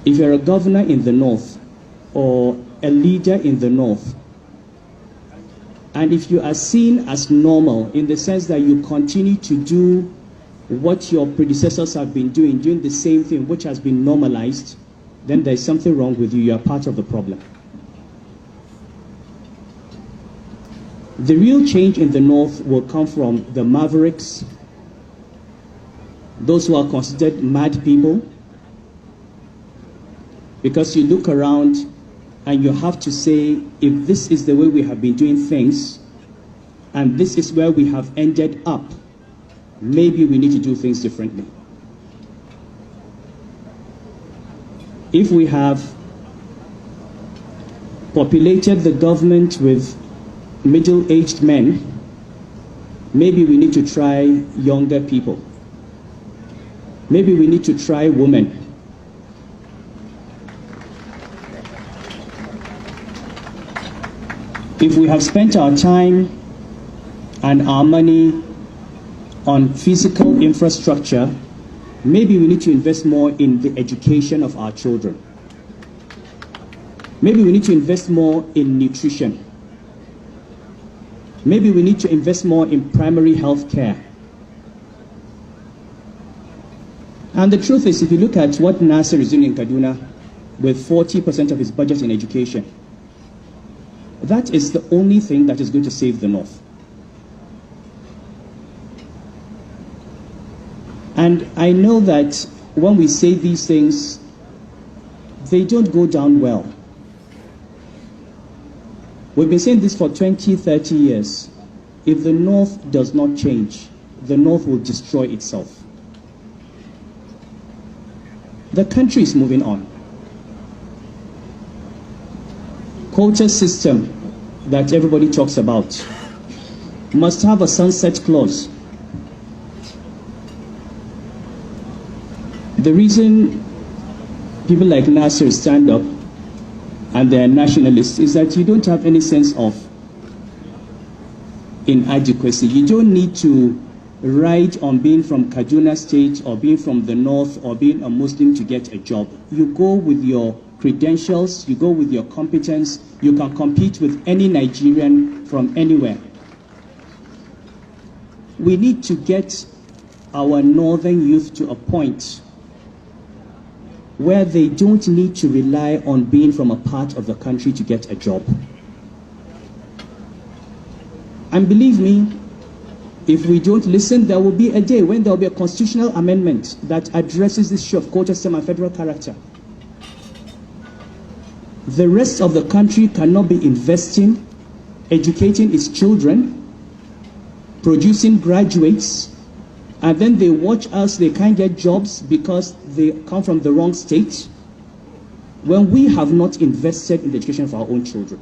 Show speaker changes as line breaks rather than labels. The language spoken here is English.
If you're a governor in the north or a leader in the north, and if you are seen as normal in the sense that you continue to do what your predecessors have been doing the same thing which has been normalized, then there's something wrong with you. You are part of the problem. The real change in the north will come from the mavericks, those who are considered mad people, because you look around and you have to say, if this is the way we have been doing things, and this is where we have ended up, maybe we need to do things differently. If we have populated the government with middle-aged men, maybe we need to try younger people. Maybe we need to try women. If we have spent our time and our money on physical infrastructure, maybe we need to invest more in the education of our children. Maybe we need to invest more in nutrition. Maybe we need to invest more in primary health care. And the truth is, if you look at what Nasser is doing in Kaduna with 40% of his budget in education, that is the only thing that is going to save the North. And I know that when we say these things, they don't go down well. We've been saying this for 20, 30 years. If the North does not change, the North will destroy itself. The country is moving on. Quota system that everybody talks about must have a sunset clause. The reason people like Nasser stand up and they're nationalists is that you don't have any sense of inadequacy. You don't need to ride on being from Kaduna State or being from the North or being a Muslim to get a job. You go with your credentials, you go with your competence, you can compete with any Nigerian from anywhere. We need to get our northern youth to a point where they don't need to rely on being from a part of the country to get a job. And believe me, if we don't listen, there will be a day when there will be a constitutional amendment that addresses this issue of quota system and federal character. The rest of the country cannot be investing, educating its children, producing graduates, and then they watch us, they can't get jobs because they come from the wrong state, when we have not invested in the education of our own children.